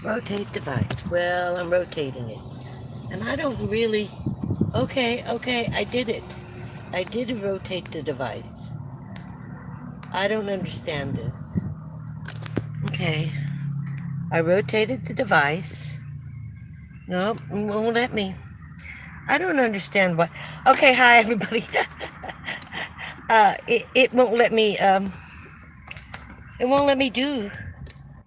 Rotate device. Well, I'm rotating it. And I don't really... Okay, I did it. I did rotate the device. I don't understand this. Okay. I rotated the device. Nope, it won't let me. I don't understand why. Okay, hi everybody. It won't let me, it won't let me do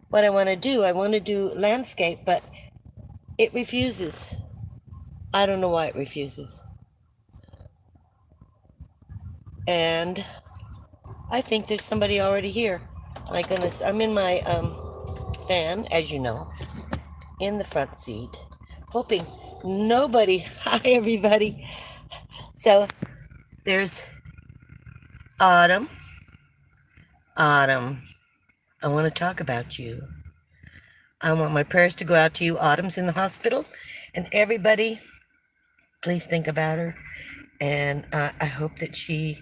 what I want to do. I want to do landscape, but it refuses. I don't know why it refuses. And I think there's somebody already here. My goodness, I'm in my van, as you know, in the front seat, hoping nobody. Hi, everybody. So there's Autumn. Autumn, I want to talk about you. I want my prayers to go out to you. Autumn's in the hospital, and everybody, please think about her. And I hope that she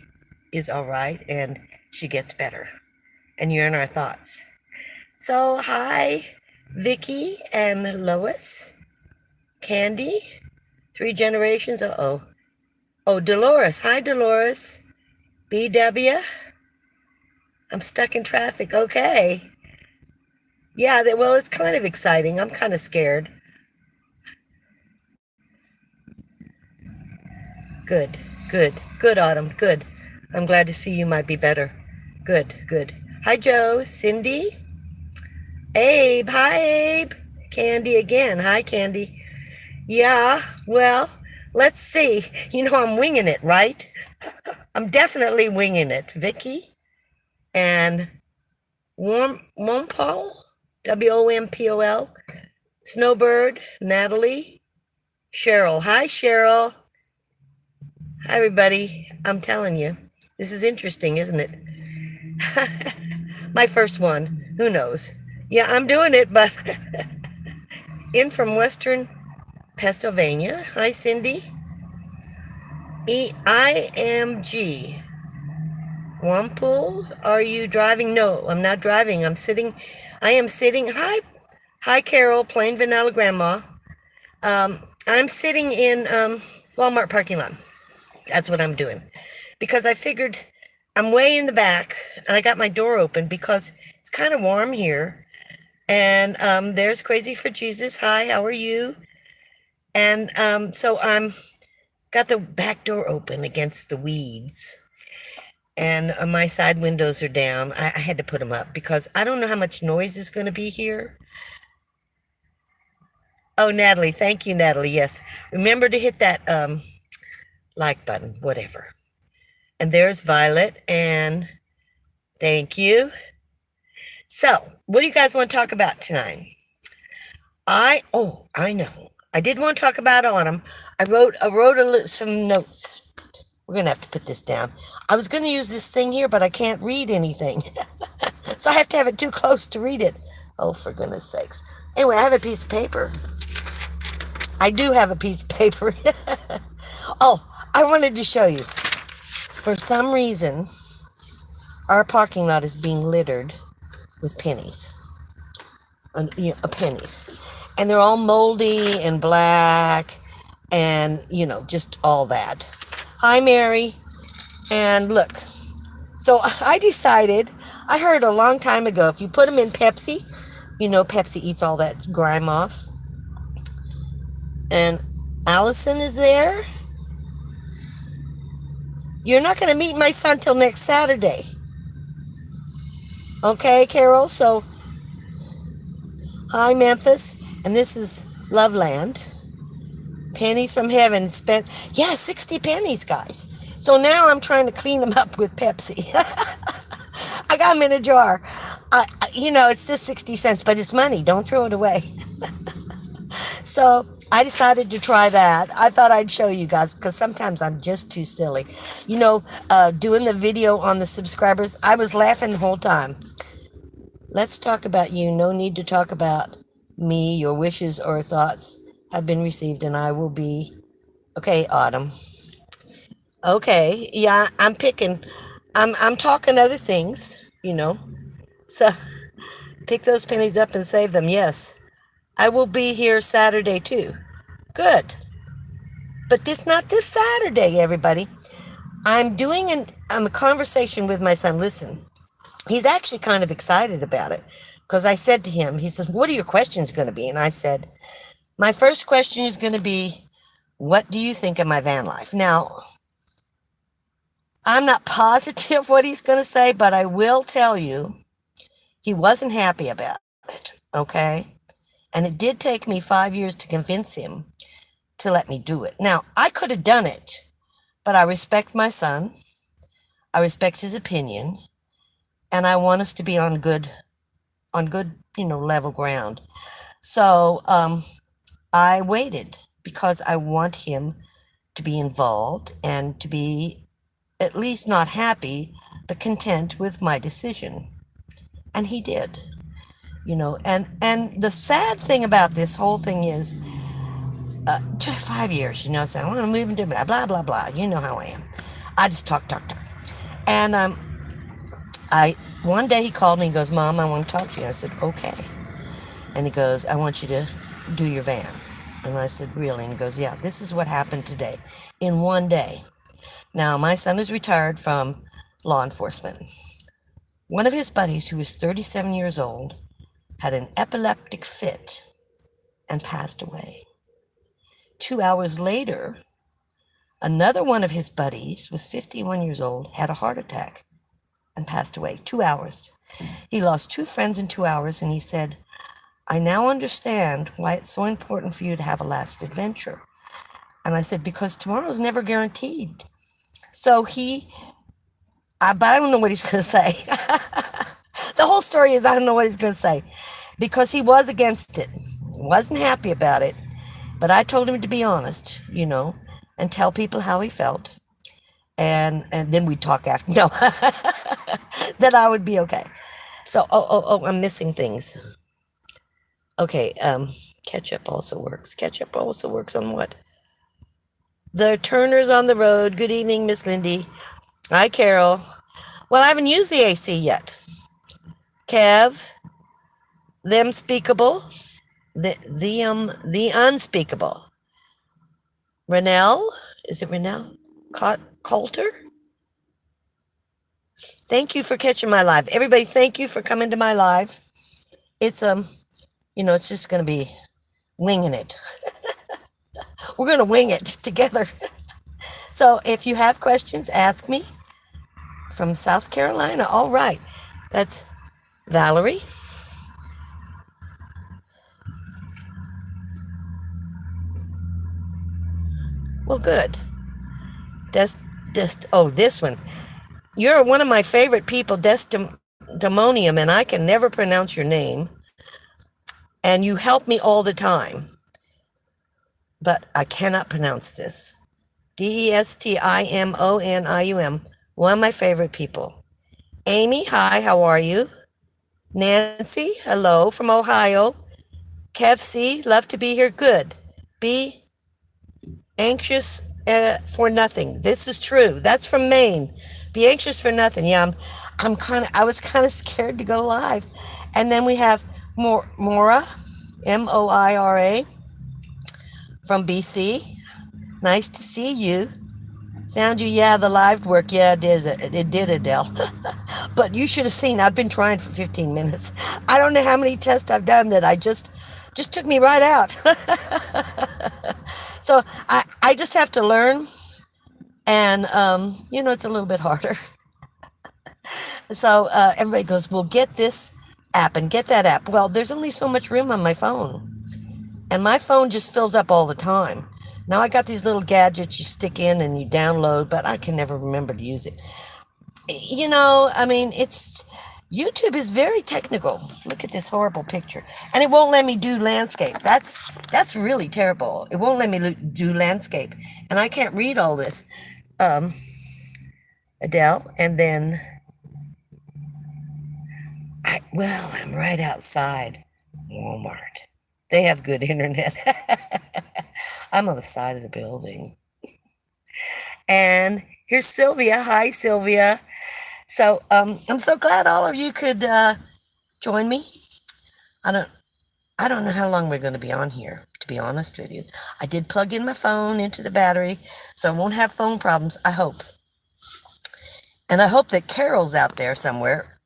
is all right and she gets better. And you're in our thoughts. So, hi, Vicky and Lois, Candy, 3 generations. Uh-oh. Oh, Dolores. Hi, Dolores. BW. I'm stuck in traffic. Okay. Yeah, well, it's kind of exciting. I'm kind of scared. Good, good, Autumn. Good. I'm glad to see you might be better. Good. Hi, Joe. Cindy. Abe. Hi, Abe. Candy again. Hi, Candy. Yeah, well, let's see. You know, I'm winging it, right? I'm definitely winging it. Vicky and Wompole, Wompol, Snowbird, Natalie, Cheryl. Hi, Cheryl. Hi, everybody. I'm telling you, this is interesting, isn't it? My first one. Who knows? Yeah, I'm doing it, but in from Western Pennsylvania. Hi, Cindy. EIMG. Wampul, are you driving? No, I'm not driving. I am sitting. Hi, Carol, plain vanilla grandma. I'm sitting in Walmart parking lot. That's what I'm doing. Because I figured I'm way in the back and I got my door open because it's kind of warm here. And there's Crazy for Jesus. Hi, how are you? And so I'm got the back door open against the weeds. And my side windows are down. I had to put them up because I don't know how much noise is going to be here. Oh, Natalie. Thank you, Natalie. Yes. Remember to hit that like button, whatever. And there's Violet. And thank you. So, what do you guys want to talk about tonight? I know. I did want to talk about Autumn. I wrote some notes. We're going to have to put this down. I was going to use this thing here, but I can't read anything. So I have to have it too close to read it. Oh, for goodness sakes. Anyway, I have a piece of paper. I do have a piece of paper. Oh, I wanted to show you. For some reason, our parking lot is being littered with pennies. Pennies. And they're all moldy and black and, just all that. Hi, Mary. And look. So I decided, I heard a long time ago, if you put them in Pepsi, Pepsi eats all that grime off. And Allison is there. You're not going to meet my son till next Saturday. Okay, Carol? So, hi, Memphis. And this is Loveland. Pennies from heaven spent. Yeah, 60 pennies, guys. So now I'm trying to clean them up with Pepsi. I got them in a jar. It's just 60 cents, but it's money. Don't throw it away. So I decided to try that. I thought I'd show you guys because sometimes I'm just too silly. Doing the video on the subscribers, I was laughing the whole time. Let's talk about you. No need to talk about me. Your wishes or thoughts have been received and I will be... Okay, Autumn. Okay, yeah, I'm talking other things, So pick those pennies up and save them, yes. I will be here Saturday too. Good. But this not this Saturday, everybody. I'm doing a conversation with my son. Listen, he's actually kind of excited about it because I said to him, he says, "What are your questions going to be?" And I said, "My first question is going to be, what do you think of my van life?" Now, I'm not positive what he's going to say, but I will tell you he wasn't happy about it, okay? And it did take me 5 years to convince him to let me do it. Now, I could have done it, but I respect my son. I respect his opinion, and I want us to be on good, level ground. So, I waited because I want him to be involved and to be at least not happy, but content with my decision. And he did, and the sad thing about this whole thing is, 5 years, saying I want to move into blah blah blah. You know how I am. I just talk, talk, talk. And I one day he called me and goes, "Mom, I want to talk to you." I said, "Okay." And he goes, "I want you to do your van." And I said, "Really?" And he goes, "Yeah, this is what happened today, in one day." Now, my son is retired from law enforcement. One of his buddies, who was 37 years old, had an epileptic fit and passed away. 2 hours later, another one of his buddies was 51 years old, had a heart attack, and passed away. 2 hours. He lost two friends in 2 hours, and he said, "I now understand why it's so important for you to have a last adventure." And I said, "Because tomorrow's never guaranteed." So but I don't know what he's going to say. The whole story is I don't know what he's going to say because he was against it. Wasn't happy about it. But I told him to be honest, and tell people how he felt. And then we'd talk after. No, that I would be okay. So, I'm missing things. Okay, Ketchup also works. Ketchup also works on what? The Turners on the road. Good evening, Miss Lindy. Hi, Carol. Well, I haven't used the AC yet. Kev, them speakable, the unspeakable. Renell, is it Renell? Coulter? Thank you for catching my live. Everybody, thank you for coming to my live. It's it's just gonna be winging it. We're gonna wing it together. So if you have questions, ask me. From South Carolina. All right. That's Valerie. Well, good. This one. You're one of my favorite people, Desdemonium, and I can never pronounce your name. And you help me all the time. But I cannot pronounce this. Destimonium. One of my favorite people. Amy, hi, how are you? Nancy, hello from Ohio. Kev C, love to be here. Good. Be anxious for nothing. This is true. That's from Maine. Be anxious for nothing. Yeah, I was kind of scared to go live. And then we have Mora, Moira, from BC. Nice to see you. Found you. Yeah, the live work. Yeah, it did, Adele. But you should have seen. I've been trying for 15 minutes. I don't know how many tests I've done that I just took me right out. So I just have to learn, and it's a little bit harder. So everybody goes, "Well, get this app and get that app." Well, there's only so much room on my phone, and my phone just fills up all the time. Now I got these little gadgets you stick in and you download, but I can never remember to use it. I mean, YouTube is very technical. Look at this horrible picture, and it won't let me do landscape. That's really terrible. It won't let me do landscape, and I can't read all this. Um, Adele, and then I'm right outside Walmart. They have good internet. I'm on the side of the building. And here's Sylvia. Hi, Sylvia. So I'm so glad all of you could join me. I don't. I don't know how long we're going to be on here, to be honest with you. I did plug in my phone into the battery, so I won't have phone problems, I hope. And I hope that Carol's out there somewhere,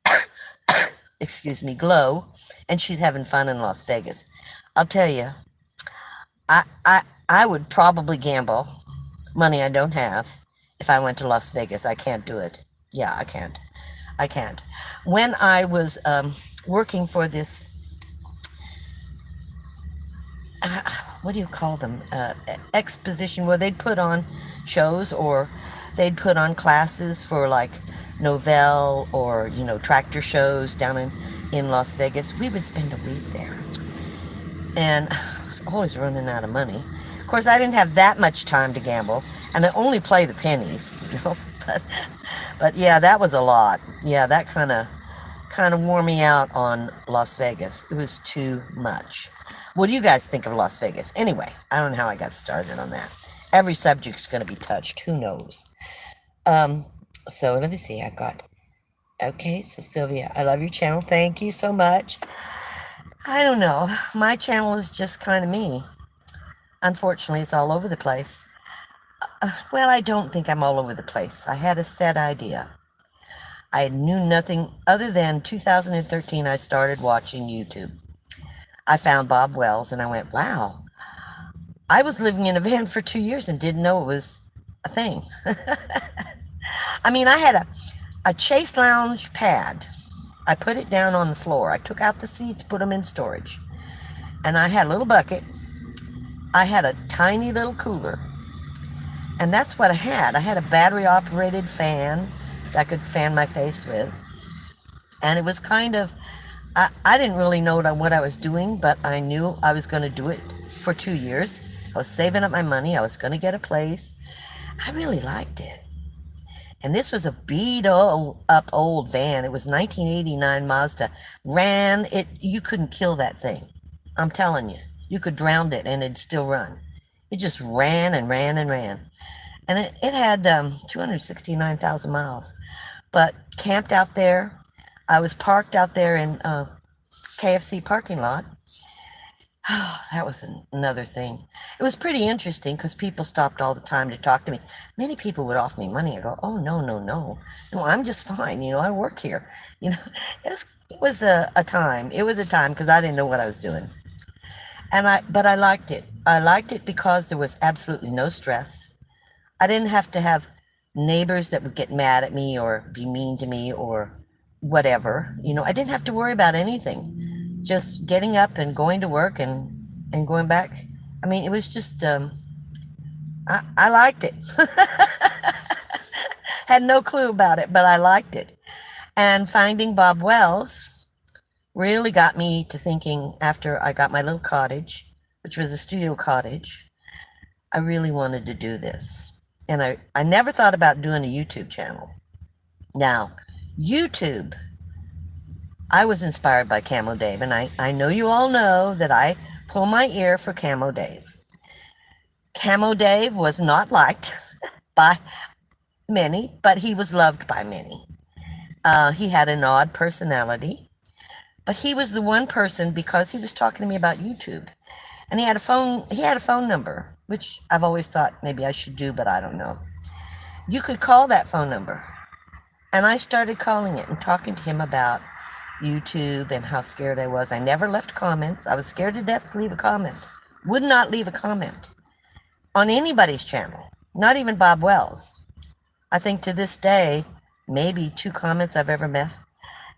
excuse me, Glow, and she's having fun in Las Vegas. I'll tell you, I, I, I would probably gamble money I don't have if I went to Las Vegas. I can't do it. Yeah, I can't. I can't. When I was working for this, what do you call them? Exposition, where they'd put on shows or they'd put on classes for like Novell or, tractor shows down in Las Vegas. We would spend a week there. And I was always running out of money. Of course, I didn't have that much time to gamble, and I only play the pennies, But, yeah, that was a lot. Yeah, that kind of wore me out on Las Vegas. It was too much. What do you guys think of Las Vegas? Anyway, I don't know how I got started on that. Every subject's going to be touched. Who knows? Um, so let me see. I got. Okay, so Sylvia, I love your channel. Thank you so much. I don't know. My channel is just kind of me. Unfortunately, it's all over the place. Well, I don't think I'm all over the place. I had a set idea. I knew nothing other than 2013 I started watching YouTube. I found Bob Wells and I went, wow, I was living in a van for 2 years and didn't know it was a thing. I mean, I had a Chase Lounge pad. I put it down on the floor. I took out the seats, put them in storage. And I had a little bucket. I had a tiny little cooler. And that's what I had. I had a battery-operated fan that I could fan my face with. And it was kind of, I didn't really know what I was doing, but I knew I was going to do it for 2 years. I was saving up my money. I was going to get a place. I really liked it. And this was a beat-up old van. It was 1989 Mazda. Ran it. You couldn't kill that thing. I'm telling you. You could drown it and it'd still run. It just ran and ran and ran. And it had 269,000 miles. But camped out there. I was parked out there in KFC parking lot. Oh, that was another thing. It was pretty interesting because people stopped all the time to talk to me. Many people would offer me money. I go, oh, no, no, no. No, I'm just fine. I work here. It was a time. It was a time because I didn't know what I was doing. But I liked it. I liked it because there was absolutely no stress. I didn't have to have neighbors that would get mad at me or be mean to me or whatever. I didn't have to worry about anything. Just getting up and going to work and going back. I mean, it was just, I liked it. Had no clue about it, but I liked it. And finding Bob Wells really got me to thinking after I got my little cottage, which was a studio cottage, I really wanted to do this. And I never thought about doing a YouTube channel. Now, YouTube, I was inspired by Camo Dave, and I know you all know that I pull my ear for Camo Dave. Camo Dave was not liked by many, but he was loved by many. He had an odd personality, but he was the one person because he was talking to me about YouTube, and he had a phone number, which I've always thought maybe I should do, but I don't know. You could call that phone number, and I started calling it and talking to him about YouTube and how scared I was. I never left comments. I was scared to death to leave a comment. Would not leave a comment on anybody's channel, not even Bob Wells. I think to this day, maybe 2 comments I've ever met.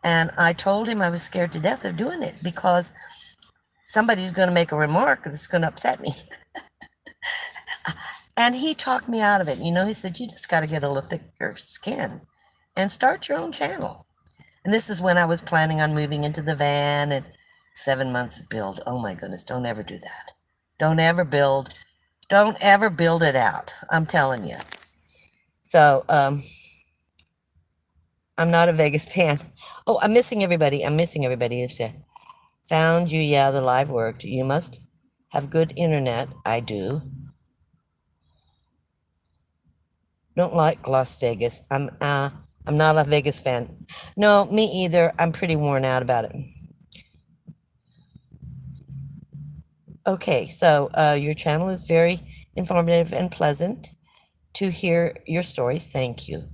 And I told him I was scared to death of doing it because somebody's going to make a remark that's going to upset me. And he talked me out of it. He said, you just got to get a little thicker skin and start your own channel. And this is when I was planning on moving into the van and 7 months of build. Oh my goodness, don't ever do that. Don't ever build it out. I'm telling you. So, I'm not a Vegas fan. Oh, I'm missing everybody. It's found you. Yeah, the live worked. You must have good internet. I do. Don't like Las Vegas. I'm not a Vegas fan. No, me either. I'm pretty worn out about it. Okay, so your channel is very informative and pleasant to hear your stories. Thank you.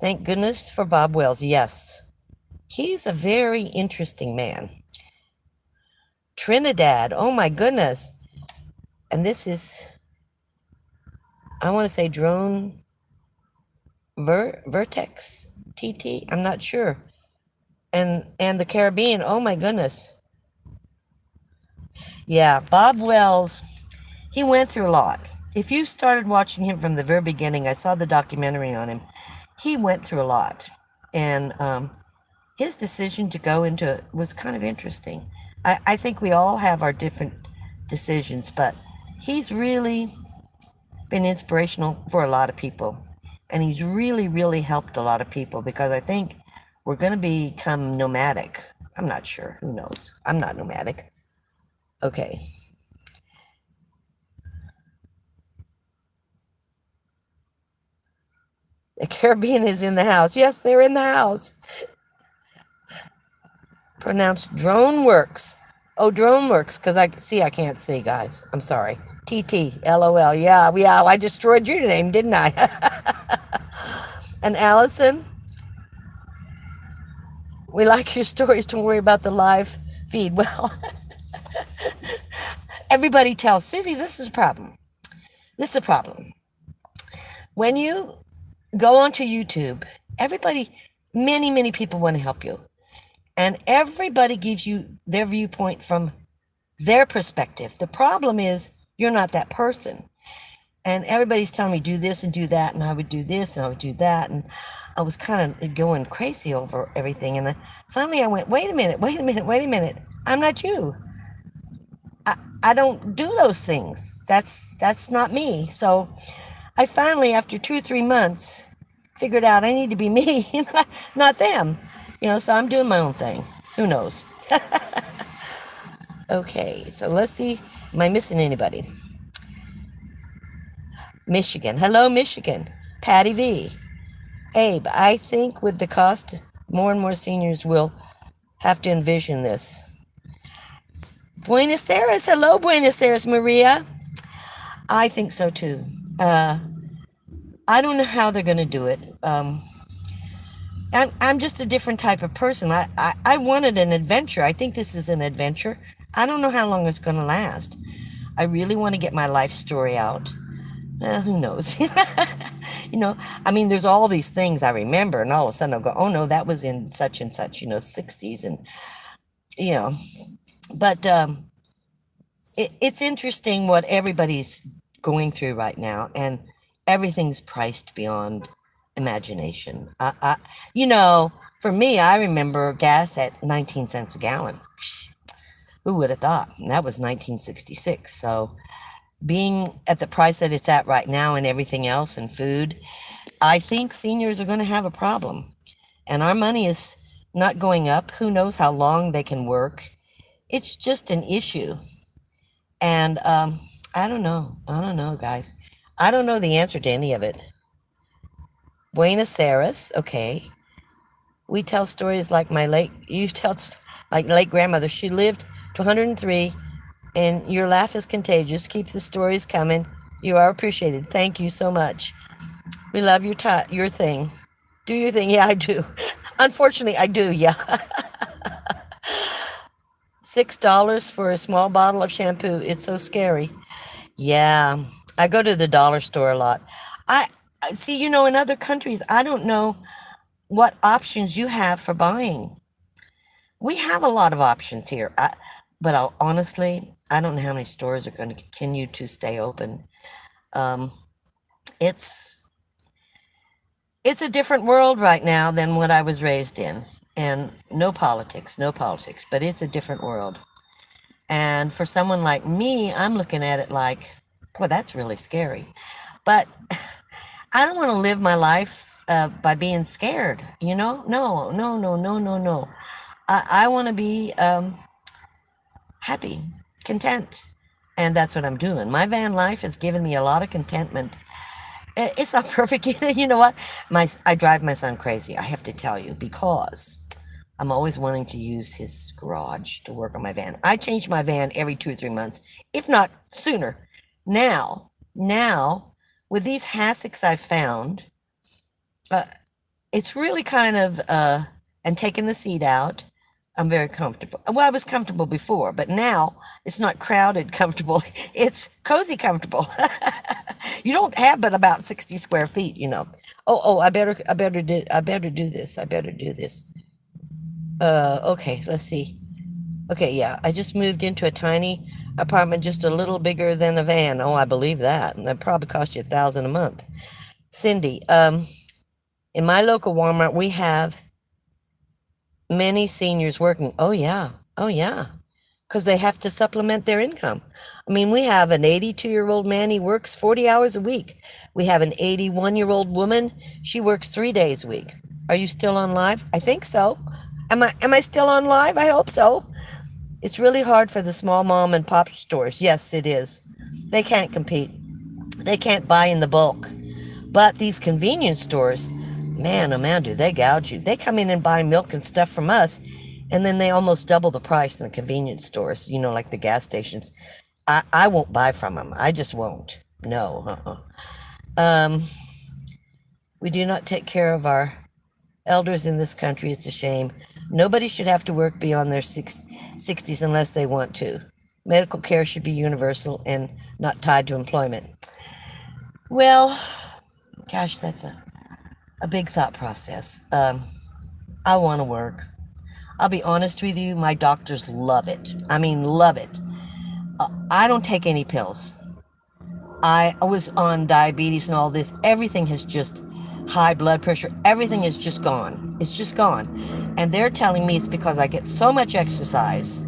Thank goodness for Bob Wells. Yes, he's a very interesting man. Trinidad. Oh my goodness. And this is, I want to say drone Vertex TT. I'm not sure. And the Caribbean. Oh my goodness. Yeah, Bob Wells, he went through a lot. If you started watching him from the very beginning, I saw the documentary on him. He went through a lot. And his decision to go into it was kind of interesting. I think we all have our different decisions, but he's really been inspirational for a lot of people. And he's really, really helped a lot of people because I think we're going to become nomadic. I'm not sure. Who knows? I'm not nomadic. Okay. The Caribbean is in the house. Yes, they're in the house. Pronounced drone works. Oh, drone works, because I can't see, guys. I'm sorry. TT, LOL. Yeah, I destroyed your name, didn't I? And Allison, we like your stories. Don't worry about the live feed. Well, everybody tells Susie, this is a problem. This is a problem. When you go onto YouTube, everybody, many, many people want to help you. And everybody gives you their viewpoint from their perspective. The problem is you're not that person. And everybody's telling me do this and do that, and I would do this and I would do that. And I was kind of going crazy over everything. And finally I went, wait a minute, wait a minute, wait a minute. I'm not you. I don't do those things. That's not me. So I finally, after 2 or 3 months, figured out I need to be me, not them. So I'm doing my own thing. Who knows? Okay, so let's see. Am I missing anybody? Michigan. Hello, Michigan. Patty V. Abe, I think with the cost, more and more seniors will have to envision this. Buenos Aires. Hello, Buenos Aires, Maria. I think so too. I don't know how they're going to do it. I'm just a different type of person. I wanted an adventure. I think this is an adventure. I don't know how long it's going to last. I really want to get my life story out. Who knows? There's all these things I remember, and all of a sudden I'll go, oh no, that was in such and such, 60s. And, but it's interesting what everybody's going through right now, and everything's priced beyond imagination. For me, I remember gas at 19 cents a gallon. Who would have thought? And that was 1966. So being at the price that it's at right now and everything else and food, I think seniors are going to have a problem. And our money is not going up. Who knows how long they can work? It's just an issue. And I don't know. I don't know, guys. I don't know the answer to any of it. Buenos Aires, okay. We tell stories like like late grandmother. She lived to 103, and your laugh is contagious. Keep the stories coming. You are appreciated. Thank you so much. We love your thing. Do your thing. Yeah, I do. Unfortunately, I do. Yeah. $6 for a small bottle of shampoo. It's so scary. Yeah, I go to the dollar store a lot. I see. In other countries, I don't know what options you have for buying. We have a lot of options here, but honestly, I don't know how many stores are going to continue to stay open. It's a different world right now than what I was raised in, and no politics, but it's a different world. And for someone like me, I'm looking at it like, well, that's really scary. But I don't want to live my life by being scared, No, no, no, no, no, no. I want to be happy, content. And that's what I'm doing. My van life has given me a lot of contentment. It's not perfect. You know what? I drive my son crazy, I have to tell you, because I'm always wanting to use his garage to work on my van. I change my van every 2 or 3 months, if not sooner. Now, with these hassocks I've found, uh, it's really kind of, and taking the seat out, I'm very comfortable. Well, I was comfortable before, but now it's not crowded comfortable. It's cozy comfortable. You don't have but about 60 square feet, you know. Oh, I better do this. I better do this. Okay, let's see. Okay, yeah, I just moved into a tiny apartment, just a little bigger than a van. Oh, I believe that. That probably cost you 1,000 a month. Cindy, in my local Walmart, we have many seniors working. Oh, yeah. Oh, yeah. Because they have to supplement their income. I mean, we have an 82-year-old man, he works 40 hours a week. We have an 81-year-old woman, she works 3 days a week. Are you still on live? I think so. Am I still on live? I hope so. It's really hard for the small mom and pop stores. Yes, it is. They can't compete. They can't buy in the bulk. But these convenience stores, man, oh man, do they gouge you. They come in and buy milk and stuff from us, and then they almost double the price in the convenience stores, you know, like the gas stations. I won't buy from them. I just won't. No. Um, we do not take care of our elders in this country. It's a shame. Nobody should have to work beyond their 60s unless they want to. Medical care should be universal and not tied to employment. Well, gosh, that's a big thought process. I want to work. I'll be honest with you, my doctors love it. I mean, love it. I don't take any pills. I was on diabetes and all this. Everything has just, high blood pressure, everything is just gone. It's just gone. And they're telling me it's because I get so much exercise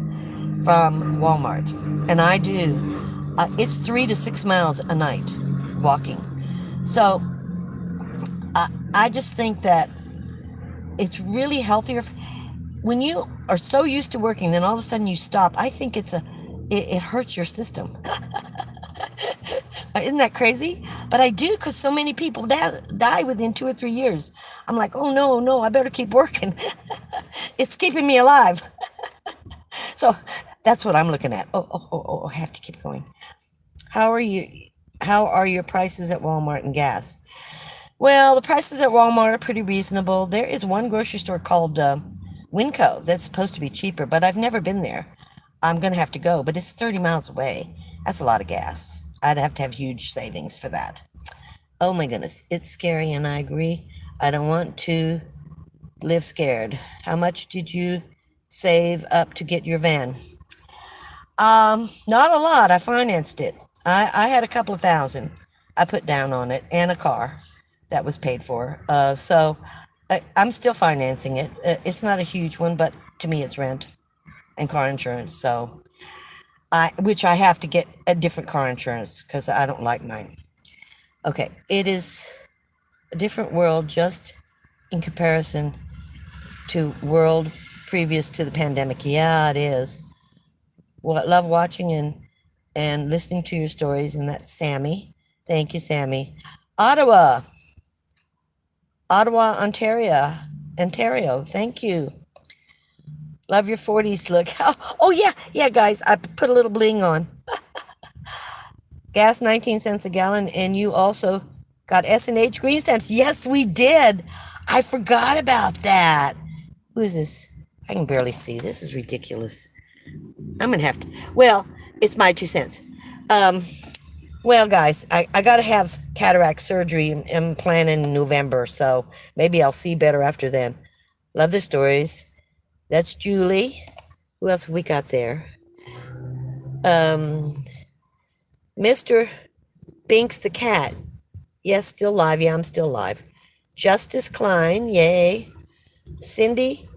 from Walmart. And I do. It's 3 to 6 miles a night walking. So I just think that it's really healthier. When you are so used to working, then all of a sudden you stop. I think it hurts your system. Isn't that crazy? But I do, because so many people die within 2 or 3 years. I'm like, oh no, I better keep working. It's keeping me alive. So that's what I'm looking at. Oh, I have to keep going. How are you? How are your prices at Walmart and gas? Well, the prices at Walmart are pretty reasonable. There is one grocery store called Winco that's supposed to be cheaper, but I've never been there. I'm going to have to go, but it's 30 miles away. That's a lot of gas. I'd have to have huge savings for that. Oh my goodness, it's scary, and I agree. I don't want to live scared. How much did you save up to get your van? Not a lot. I financed it. I had a couple of thousand I put down on it, and a car that was paid for. So I'm still financing it. It's not a huge one, but to me it's rent and car insurance. So which I have to get a different car insurance because I don't like mine. Okay, it is a different world just in comparison to world previous to the pandemic. Yeah, it is. Well, I love watching and listening to your stories, and that's Sammy. Thank you, Sammy. Ottawa, Ontario. Thank you. Love your 40s look. Oh yeah, guys, I put a little bling on. Gas 19 cents a gallon, and you also got S&H green stamps. Yes, we did. I forgot about that. Who is this? I can barely see. This is ridiculous. I'm gonna have to. Well, it's my 2 cents. Well, guys, I gotta have cataract surgery. I'm planning in November, so maybe I'll see better after then. Love the stories. That's Julie. Who else have we got there? Mr. Binks the cat. Yes, still live. Yeah, I'm still live. Justice Klein. Yay. Cindy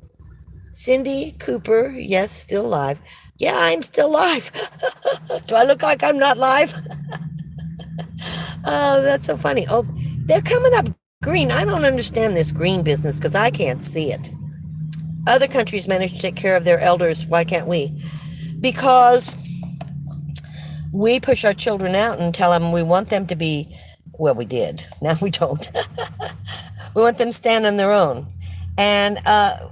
Cooper. Yes, still live. Yeah, I'm still live. Do I look like I'm not live? Oh, that's so funny. Oh, they're coming up green. I don't understand this green business because I can't see it. Other countries manage to take care of their elders. Why can't we? Because we push our children out and tell them we want them to be, well, we did. Now we don't. We want them to stand on their own. And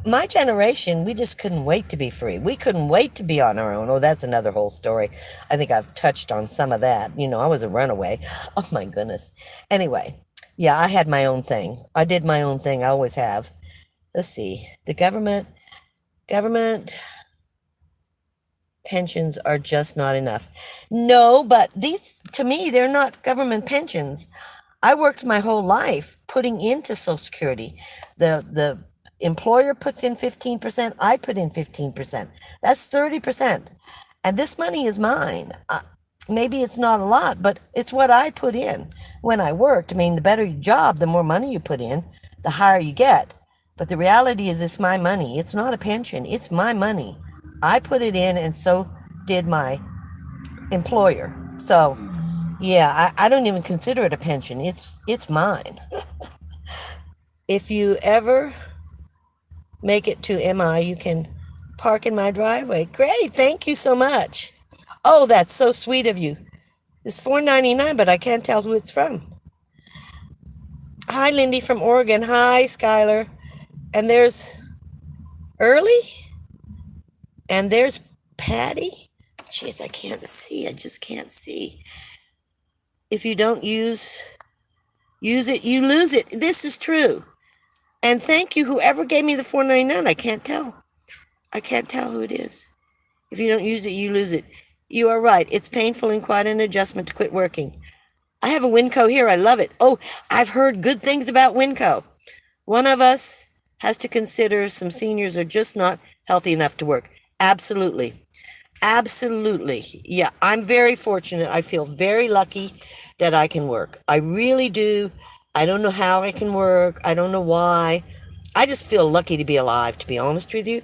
my generation, we just couldn't wait to be free. We couldn't wait to be on our own. Oh, that's another whole story. I think I've touched on some of that. I was a runaway. Oh, my goodness. Anyway, yeah, I had my own thing. I did my own thing. I always have. Let's see. The government pensions are just not enough. No, but these, to me, they're not government pensions. I worked my whole life putting into Social Security. The employer puts in 15%, I put in 15%. That's 30%. And this money is mine. Maybe it's not a lot, but it's what I put in when I worked. I mean, the better your job, the more money you put in, the higher you get. But the reality is, it's my money. It's not a pension. It's my money. I put it in, and so did my employer. So, yeah, I don't even consider it a pension. It's mine. If you ever make it to MI, you can park in my driveway. Great, thank you so much. Oh, that's so sweet of you. It's $4.99, but I can't tell who it's from. Hi, Lindy from Oregon. Hi, Skylar. And there's Early, and there's Patty. Jeez, I can't see. I just can't see. If you don't use it, you lose it. This is true. And thank you, whoever gave me the $4.99. I can't tell. I can't tell who it is. If you don't use it, you lose it. You are right. It's painful and quite an adjustment to quit working. I have a Winco here. I love it. Oh, I've heard good things about Winco. One of us has to consider some seniors are just not healthy enough to work. Absolutely. Absolutely. Yeah, I'm very fortunate. I feel very lucky that I can work. I really do. I don't know how I can work. I don't know why. I just feel lucky to be alive, to be honest with you.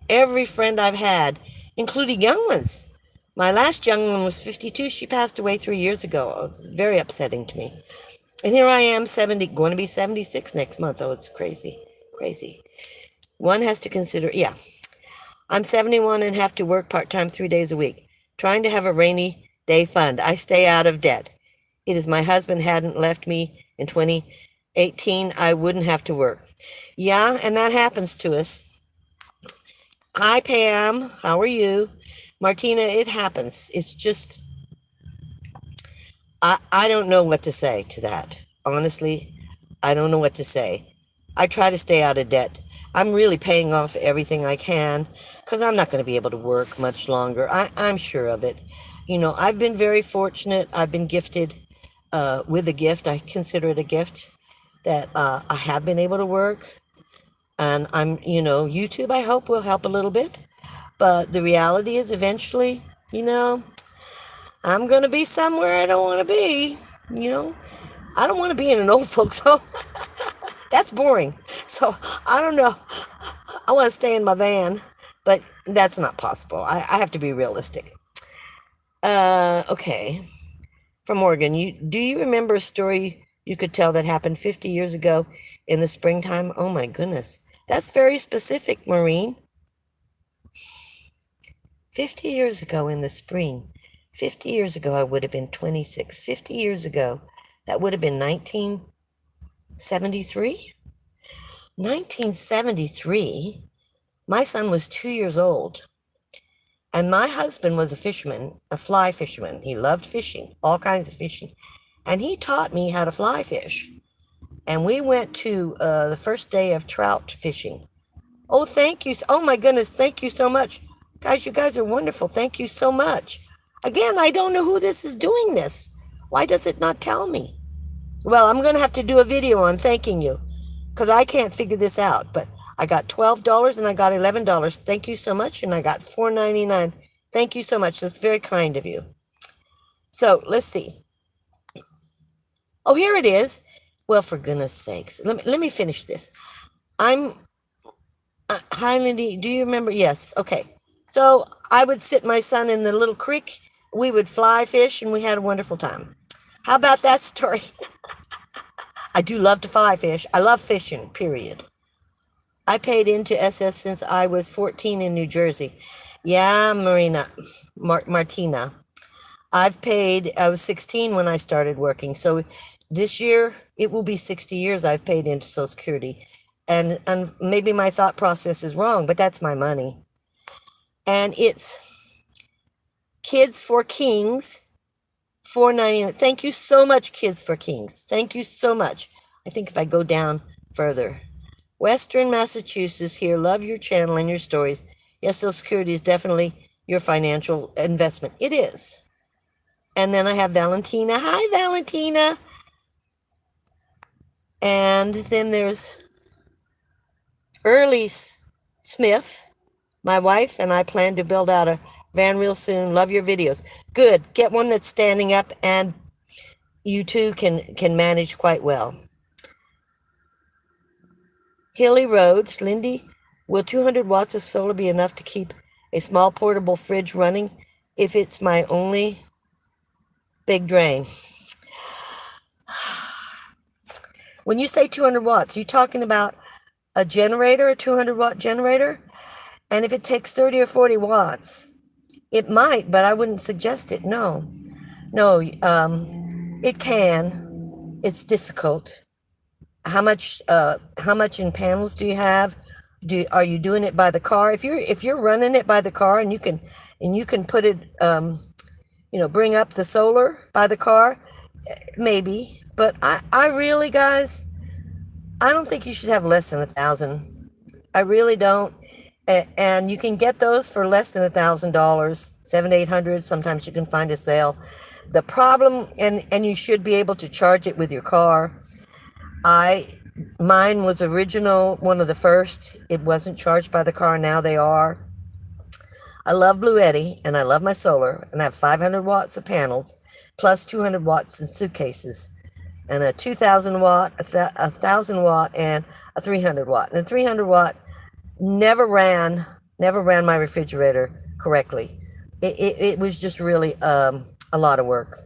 Every friend I've had, including young ones. My last young one was 52. She passed away 3 years ago. It was very upsetting to me. And here I am, 70, going to be 76 next month. Oh, it's crazy. Crazy. One has to consider, yeah. I'm 71 and have to work part-time 3 days a week, trying to have a rainy day fund. I stay out of debt. It is my husband hadn't left me in 2018, I wouldn't have to work. Yeah, and that happens to us. Hi, Pam. How are you? Martina, it happens. It's just, I don't know what to say to that. Honestly, I don't know what to say. I try to stay out of debt. I'm really paying off everything I can because I'm not going to be able to work much longer. I'm sure of it. I've been very fortunate. I've been gifted with a gift. I consider it a gift that I have been able to work. And YouTube, I hope, will help a little bit. But the reality is eventually, I'm going to be somewhere I don't want to be. I don't want to be in an old folks' home. That's boring. So I don't know. I want to stay in my van, but that's not possible. I have to be realistic. Okay. From Oregon, do you remember a story you could tell that happened 50 years ago in the springtime? Oh my goodness. That's very specific, Maureen. 50 years ago in the spring. 50 years ago, I would have been 26. 50 years ago, that would have been 1973? 1973, my son was 2 years old, and my husband was a fisherman, a fly fisherman. He loved fishing, all kinds of fishing, and he taught me how to fly fish. And we went to the first day of trout fishing. Oh, thank you. Oh, my goodness, thank you so much. Guys, you guys are wonderful. Thank you so much. Again, I don't know who this is doing this. Why does it not tell me? Well, I'm going to have to do a video on thanking you because I can't figure this out. But I got $12 and I got $11. Thank you so much. And I got $4.99. Thank you so much. That's very kind of you. So let's see. Oh, here it is. Well, for goodness sakes. Let me finish this. Hi, Lindy. Do you remember? Yes. Okay. So I would sit my son in the little creek. We would fly fish and we had a wonderful time. How about that story? I do love to fly fish. I love fishing, period. I paid into SS since I was 14 in New Jersey. Yeah, Martina. I was 16 when I started working. So this year, it will be 60 years I've paid into Social Security. And maybe my thought process is wrong, but that's my money. And it's Kids for Kings, $4.99. Thank you so much, Kids for Kings. Thank you so much. I think if I go down further, Western Massachusetts here, love your channel and your stories. Yes, Social Security is definitely your financial investment. It is. And then I have Valentina. Hi, Valentina. And then there's Early Smith. My wife and I plan to build out a van real soon. Love your videos. Good. Get one that's standing up, and you too can manage quite well. Hilly Roads. Lindy, will 200 watts of solar be enough to keep a small portable fridge running if it's my only big drain? When you say 200 watts, are you talking about a generator, a 200-watt generator? And if it takes 30 or 40 watts, it might, but I wouldn't suggest it. No. No, it can. It's difficult. How much in panels do you have? Are you doing it by the car? If you're running it by the car and you can put it, bring up the solar by the car, maybe. But I really, guys, I don't think you should have less than 1,000. I really don't. And you can get those for less than $1,000, $700, $800. Sometimes you can find a sale. The problem, and you should be able to charge it with your car. Mine was original, one of the first. It wasn't charged by the car. Now they are. I love L.A.V.A, and I love my solar, and I have 500 watts of panels, plus 200 watts in suitcases, and a 2,000 watt, a 1,000 watt, and a 300 watt. And a 300 watt never ran my refrigerator correctly. It was just really a lot of work.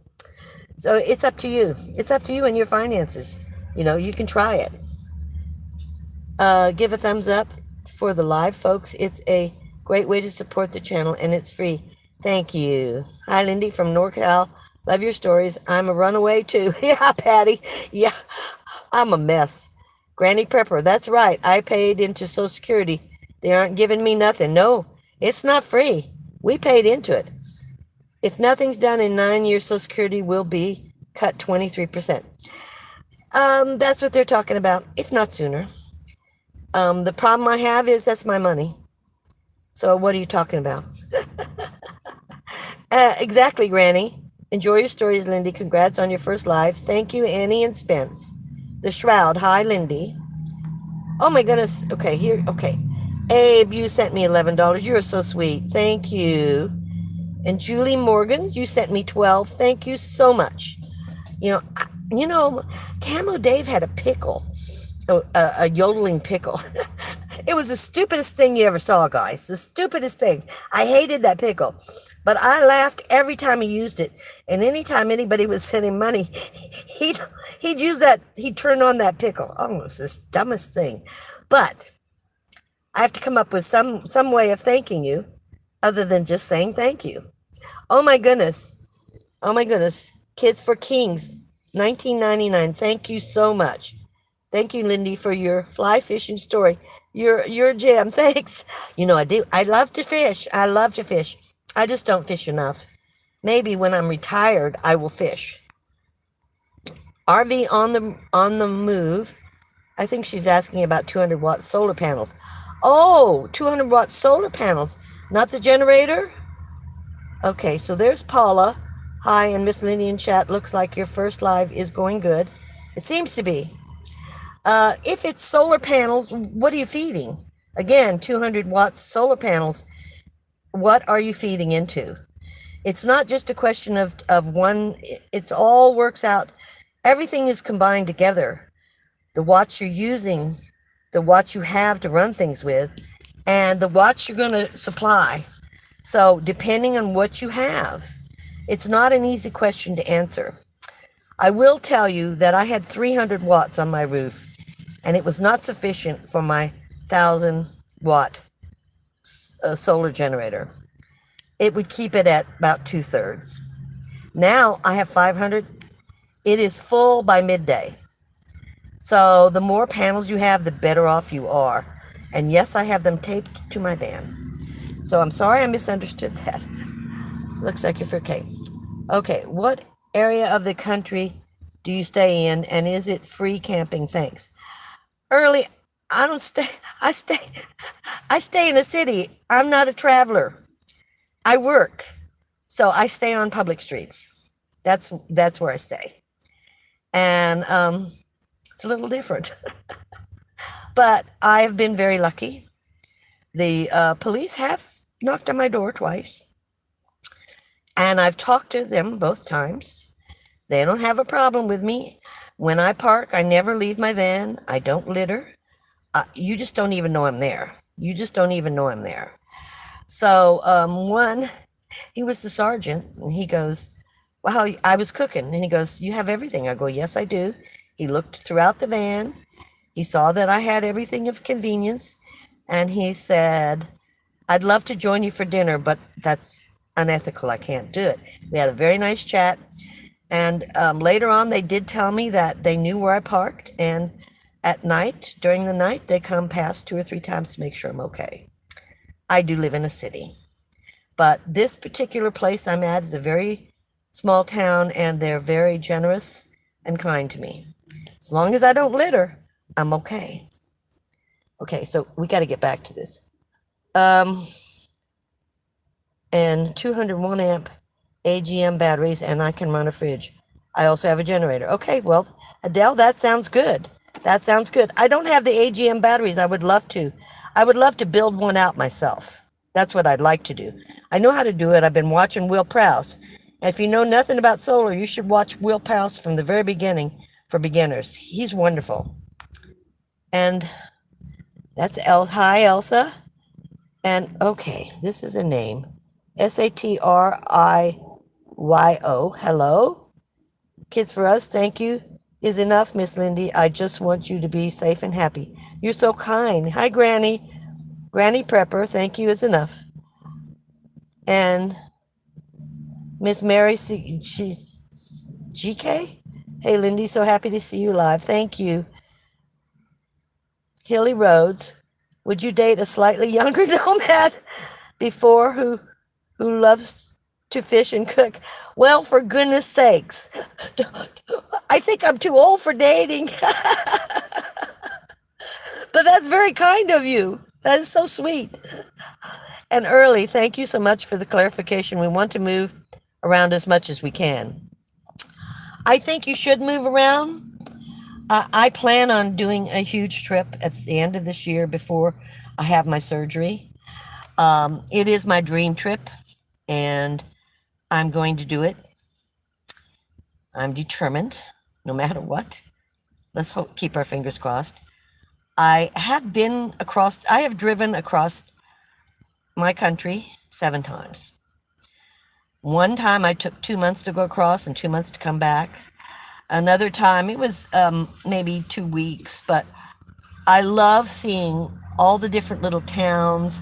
So it's up to you. It's up to you and your finances. You can try it. Give a thumbs up for the live, folks. It's a great way to support the channel, and it's free. Thank you. Hi, Lindy from NorCal. Love your stories. I'm a runaway too. Yeah, Patty. Yeah, I'm a mess. Granny Prepper. That's right. I paid into Social Security. They aren't giving me nothing. No, it's not free. We paid into it. If nothing's done in 9 years, Social Security will be cut 23%. That's what they're talking about, if not sooner. The problem I have is that's my money. So what are you talking about? Exactly, Granny. Enjoy your stories, Lindy. Congrats on your first live. Thank you, Annie and Spence. The Shroud. Hi, Lindy. Oh, my goodness. Okay, here. Okay. Abe, you sent me $11. You're so sweet. Thank you. And Julie Morgan, you sent me 12. Thank you so much. Camo Dave had a pickle, a yodeling pickle. It was the stupidest thing you ever saw, guys. The stupidest thing. I hated that pickle. But I laughed every time he used it. And anytime anybody would send him money, he'd use that, he'd turn on that pickle. Oh, it's the dumbest thing. But I have to come up with some way of thanking you other than just saying thank you. Oh my goodness. Oh my goodness. Kids for Kings, $19.99. Thank you so much. Thank you, Lindy, for your fly fishing story. You're a gem. Thanks. I do. I love to fish. I love to fish. I just don't fish enough. Maybe when I'm retired, I will fish. RV on the move. I think she's asking about 200-watt solar panels. Oh, 200-watt solar panels, not the generator? Okay, so there's Paula. Hi, and Miss Lindy in chat. Looks like your first live is going good. It seems to be. If it's solar panels, what are you feeding? Again, 200 watts solar panels. What are you feeding into? It's not just a question of one. It's all works out. Everything is combined together. The watts you're using, the watts you have to run things with, and the watts you're going to supply. So depending on what you have, it's not an easy question to answer. I will tell you that I had 300 watts on my roof, and it was not sufficient for my 1,000-watt solar generator. It would keep it at about 2/3. Now I have 500. It is full by midday. So the more panels you have, the better off you are. And yes, I have them taped to my van. So I'm sorry I misunderstood that. Looks like you're for okay. Okay, what area of the country do you stay in, and is it free camping? Thanks. Early, I don't stay. I stay in a city. I'm not a traveler. I work, so I stay on public streets. That's where I stay, and it's a little different. But I've been very lucky. The police have knocked on my door twice, and I've talked to them both times. They don't have a problem with me. When I park, I never leave my van. I don't litter. You just don't even know I'm there. You just don't even know I'm there. So, one, he was the sergeant, and he goes, "Wow, I was cooking." And he goes, "You have everything?" I go, "Yes, I do." He looked throughout the van. He saw that I had everything of convenience, and he said, "I'd love to join you for dinner, but that's unethical. I can't do it." We had a very nice chat. And later on, they did tell me that they knew where I parked. And at night, during the night, they come past 2 or 3 times to make sure I'm okay. I do live in a city. But this particular place I'm at is a very small town, and they're very generous and kind to me. As long as I don't litter, I'm okay. Okay, so we got to get back to this. Um, and 201 amp AGM batteries, and I can run a fridge. I also have a generator. Okay, well, Adele, that sounds good. That sounds good. I don't have the AGM batteries. I would love to. I would love to build one out myself. That's what I'd like to do. I know how to do it. I've been watching Will Prowse. And if you know nothing about solar, you should watch Will Prowse from the very beginning for beginners. He's wonderful. And that's Hi, Elsa. And okay, this is a name. SATRIYO. Hello? Kids for Us, thank you is enough, Miss Lindy. I just want you to be safe and happy. You're so kind. Hi, Granny. Granny Prepper, thank you is enough. And Miss Mary, she's GK? Hey, Lindy, so happy to see you live. Thank you. Hilly Rhodes, would you date a slightly younger nomad before who loves to fish and cook? Well, for goodness sakes. I think I'm too old for dating. But that's very kind of you. That is so sweet. And Early, thank you so much for the clarification. We want to move around as much as we can. I think you should move around. I plan on doing a huge trip at the end of this year before I have my surgery. It is my dream trip, and I'm going to do it. I'm determined, no matter what. Let's keep our fingers crossed. I have driven across my country 7 times. One time I took 2 months to go across and 2 months to come back. Another time it was maybe 2 weeks, but I love seeing all the different little towns,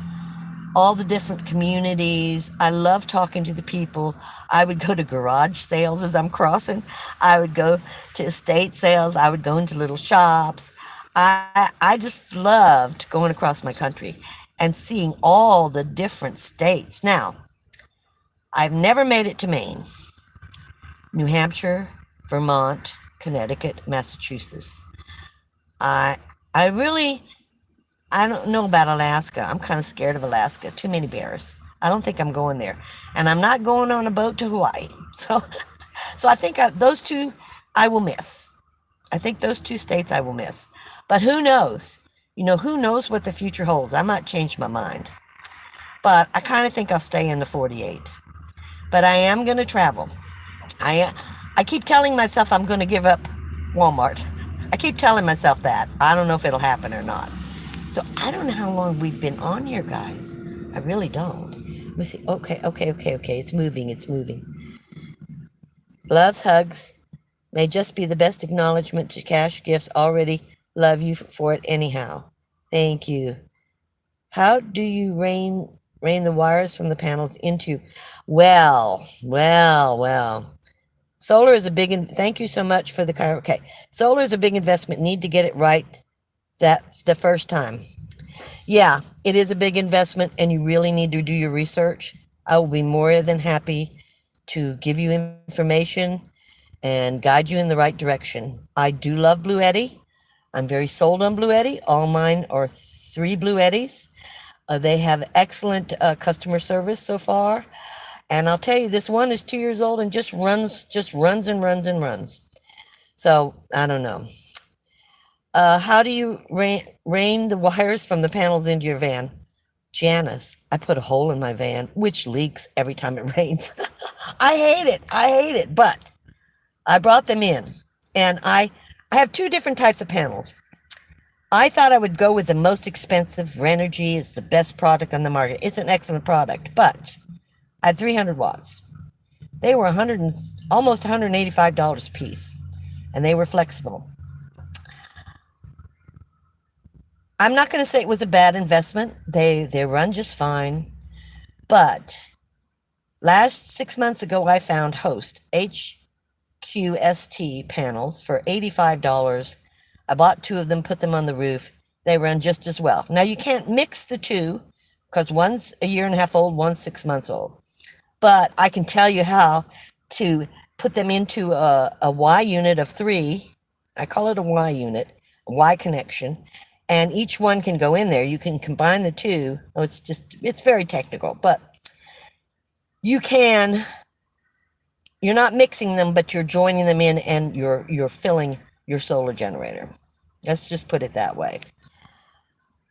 all the different communities. I love talking to the people. I would go to garage sales as I'm crossing. I would go to estate sales. I would go into little shops. I just loved going across my country and seeing all the different states. Now, I've never made it to Maine, New Hampshire, Vermont, Connecticut, Massachusetts. I I really I don't know about Alaska. I'm kind of scared of Alaska. Too many bears. I don't think I'm going there. And I'm not going on a boat to Hawaii. So I think those two I will miss. I think those 2 states I will miss. But who knows? Who knows what the future holds? I might change my mind. But I kind of think I'll stay in the 48. But I am going to travel. I I keep telling myself I'm going to give up Walmart. I keep telling myself that. I don't know if it'll happen or not. So I don't know how long we've been on here, guys. I really don't. Let me see. Okay, okay, okay, okay. It's moving. It's moving. Loves, hugs. May just be the best acknowledgement to cash gifts. Already love you for it anyhow. Thank you. How do you rain the wires from the panels into? Well. Solar is a thank you so much for the okay. Solar is a big investment. Need to get it right that the first time. Yeah, it is a big investment and you really need to do your research. I will be more than happy to give you information and guide you in the right direction. I do love Blue Eddy. I'm very sold on Blue Eddy. All mine are 3 Blue Eddies. They have excellent customer service so far. And I'll tell you, this one is 2 years old and just runs and runs and runs. So I don't know. How do you rain the wires from the panels into your van? Janice, I put a hole in my van, which leaks every time it rains. I hate it. I hate it. But I brought them in, and I have 2 different types of panels. I thought I would go with the most expensive. Renogy is the best product on the market. It's an excellent product, but I had 300 watts. They were almost $185 a piece, and they were flexible. I'm not going to say it was a bad investment. They run just fine, but last 6 months ago, I found Host HQST panels for $85. I bought 2 of them, put them on the roof. They run just as well. Now, you can't mix the 2 because one's a year and a half old, one's 6 months old. But I can tell you how to put them into a Y unit of 3. I call it a Y unit, a Y connection. And each one can go in there. You can combine the 2. Oh, it's very technical, but you're not mixing them, but you're joining them in and you're filling your solar generator. Let's just put it that way.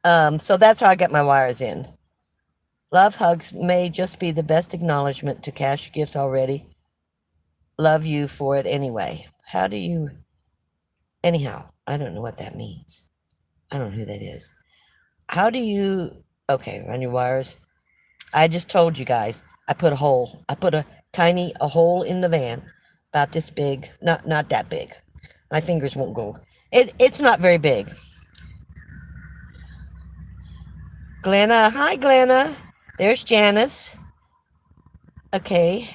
So that's how I get my wires in. Love hugs may just be the best acknowledgement to cash gifts already. Love you for it anyway. How do you... Anyhow, I don't know what that means. I don't know who that is. How do you... Okay, run your wires. I just told you guys, I put a hole. I put a hole in the van, about this big. Not that big. My fingers won't go. It's not very big. Glenna, hi Glenna. There's Janice. Okay.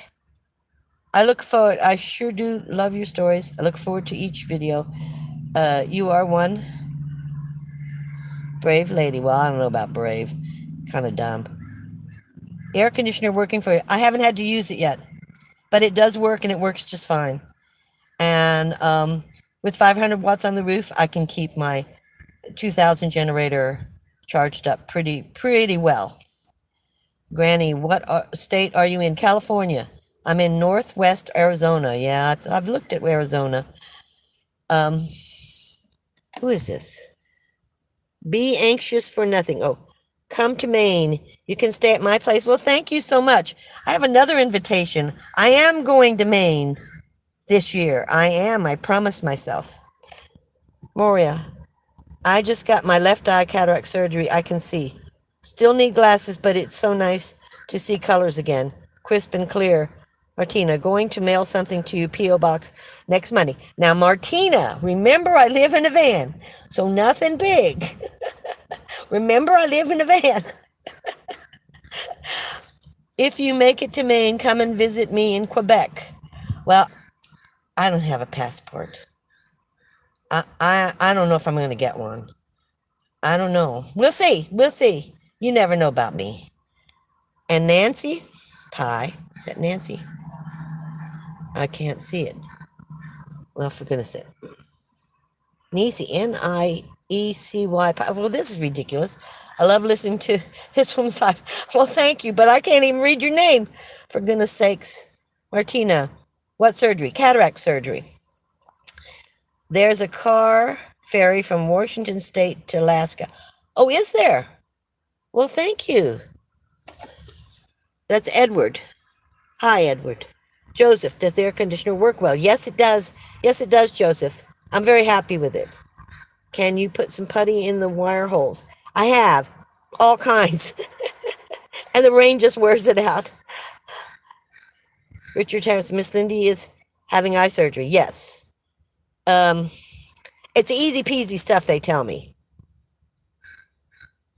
I sure do love your stories. I look forward to each video. You are one brave lady. Well, I don't know about brave. Kind of dumb. Air conditioner working for you. I haven't had to use it yet, but it does work and it works just fine. And with 500 watts on the roof, I can keep my 2000 generator charged up pretty well. Granny, what state are you in? California. I'm in Northwest Arizona. Yeah, I've looked at Arizona. Who is this? Be anxious for nothing. Oh, come to Maine. You can stay at my place. Well, thank you so much. I have another invitation. I am going to Maine this year. I promised myself. Moria, I just got my left eye cataract surgery. I can see. Still need glasses, but it's so nice to see colors again. Crisp and clear. Martina, going to mail something to you, P.O. Box, next Monday. Now, Martina, remember I live in a van, so nothing big. Remember I live in a van. If you make it to Maine, come and visit me in Quebec. Well, I don't have a passport. I don't know if I'm going to get one. I don't know. We'll see. We'll see. You never know about me. And Nancy Pie. Is that Nancy? I can't see it. Well, for goodness sake. Niecy, N-I-E-C-Y. Well, this is ridiculous. I love listening to this woman's life. Well, thank you, but I can't even read your name. For goodness sakes. Martina, what surgery? Cataract surgery. There's a car ferry from Washington State to Alaska. Oh, is there? Well, thank you. That's Edward. Hi, Edward. Joseph, does the air conditioner work well? Yes, it does. Yes, it does, Joseph. I'm very happy with it. Can you put some putty in the wire holes? I have. All kinds. And the rain just wears it out. Richard Harris, Miss Lindy is having eye surgery. Yes. It's easy peasy stuff, they tell me.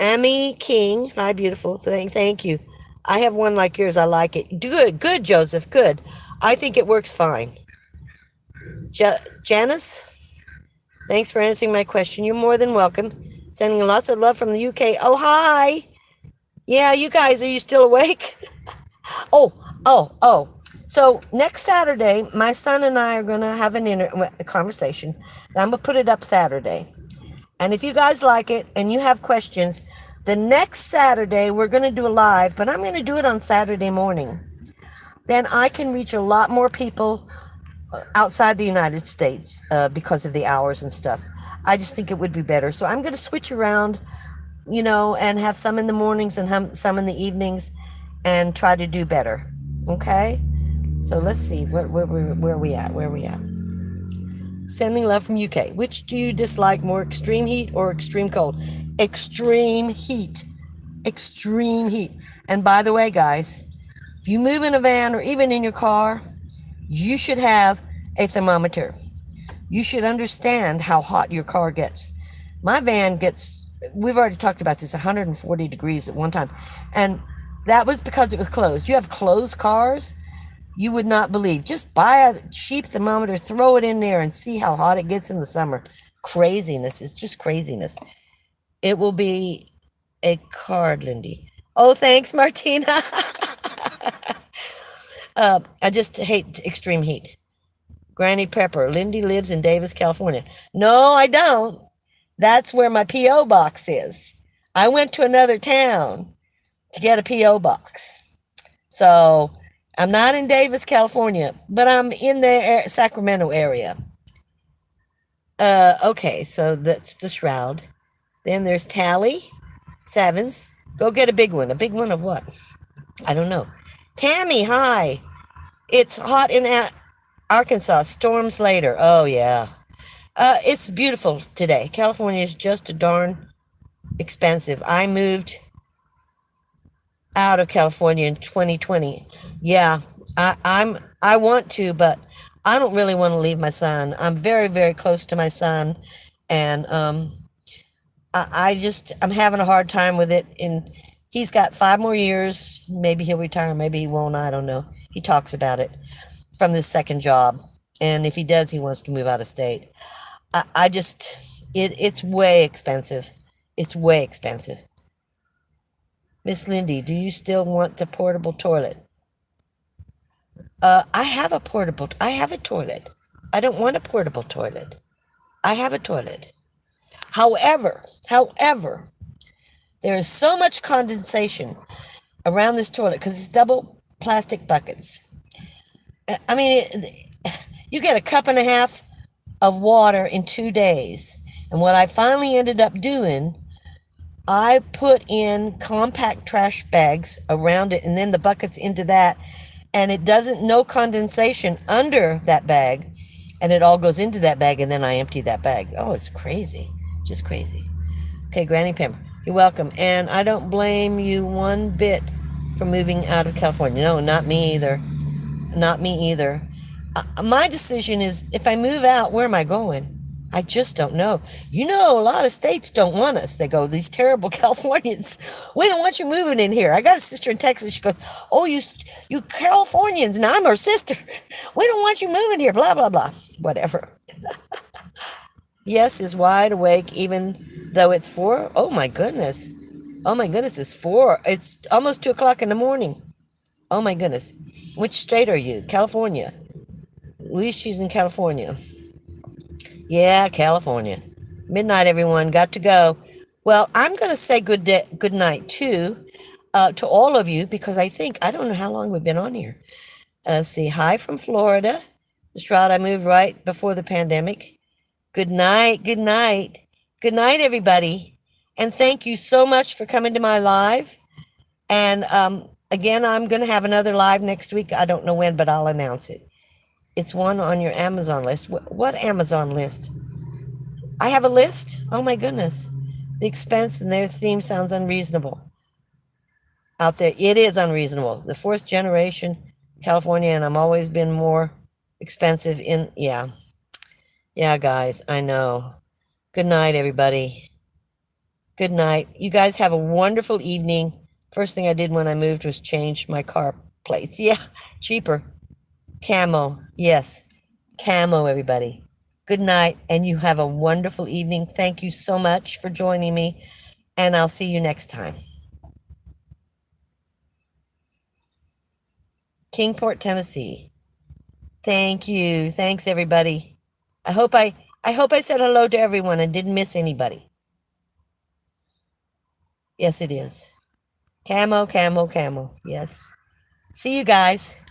Amy King. Hi, beautiful. Thank you. I have one like yours. I like it. Good, Joseph. Good. I think it works fine. Janice, thanks for answering my question. You're more than welcome. Sending lots of love from the UK. Oh, hi. Yeah, you guys, are you still awake? Oh, oh. So next Saturday, my son and I are going to have a conversation. I'm going to put it up Saturday. And if you guys like it and you have questions, the next Saturday we're going to do a live, but I'm going to do it on Saturday morning. Then I can reach a lot more people outside the United States because of the hours and stuff. I just think it would be better. So I'm going to switch around, and have some in the mornings and some in the evenings and try to do better. Okay? So let's see. Where are we at? Where are we at? Sending love from UK. Which do you dislike more, extreme heat or extreme cold? Extreme heat. Extreme heat. And by the way, guys, if you move in a van or even in your car, you should have a thermometer. You should understand how hot your car gets. My van gets, we've already talked about this, 140 degrees at one time. And that was because it was closed. You have closed cars, you would not believe. Just buy a cheap thermometer, throw it in there, and see how hot it gets in the summer. Craziness. It's just craziness. It will be a card, Lindy. Oh, thanks, Martina. I just hate extreme heat. Granny Pepper. Lindy lives in Davis, California. No, I don't. That's where my P.O. box is. I went to another town to get a P.O. box. So I'm not in Davis, California, but I'm in the Sacramento area. Okay, so that's the shroud. Then there's Tally, Sevens. Go get a big one. A big one of what? I don't know. Tammy, hi. It's hot in Arkansas. Storms later. Oh, yeah. It's beautiful today. California is just a darn expensive. I moved out of California in 2020. Yeah, I want to, but I don't really want to leave my son. I'm very, very close to my son, and I'm having a hard time with it. And he's got 5 more years. Maybe he'll retire. Maybe he won't. I don't know. He talks about it from this second job, and if he does, he wants to move out of state. It's way expensive. It's way expensive. Miss Lindy, do you still want a portable toilet? I have a toilet. I don't want a portable toilet. I have a toilet. However, there is so much condensation around this toilet because it's double plastic buckets. I mean, you get a cup and a half of water in 2 days. And what I finally ended up doing, I put in compact trash bags around it and then the buckets into that. And it doesn't, no condensation under that bag. And it all goes into that bag and then I empty that bag. Oh, it's crazy. Just crazy. Okay, Granny Pimp, you're welcome. And I don't blame you one bit for moving out of California. No, not me either. Not me either. My decision is, if I move out, where am I going? I just don't know. A lot of states don't want us. They go, these terrible Californians, we don't want you moving in here. I got a sister in Texas. She goes, oh, you Californians, and I'm her sister. We don't want you moving here, blah, blah, blah. Whatever. Yes is wide awake, even though it's 4. Oh, my goodness. Oh, my goodness, it's 4. It's almost 2 o'clock in the morning. Oh, my goodness. Which state are you? California. Luis, she's in California. Yeah, California. Midnight, everyone. Got to go. Well, I'm going to say good night, too, to all of you, because I don't know how long we've been on here. See, hi from Florida. The Shroud, I moved right before the pandemic. Good night, good night. Good night, everybody. And thank you so much for coming to my live. And again, I'm going to have another live next week. I don't know when, but I'll announce it. It's one on your Amazon list. What Amazon list? I have a list? Oh my goodness. The expense and their theme sounds unreasonable. Out there, it is unreasonable. The 4th generation California, and I'm always been more expensive in, yeah. Yeah, guys, I know. Good night, everybody. Good night. You guys have a wonderful evening. First thing I did when I moved was change my car plates. Yeah, cheaper. Camo, yes. Camo, everybody. Good night, and you have a wonderful evening. Thank you so much for joining me, and I'll see you next time. Kingport, Tennessee. Thank you. Thanks, everybody. I hope I I hope I said hello to everyone and didn't miss anybody. Yes, it is. Camo, camo, camo. Yes. See you guys.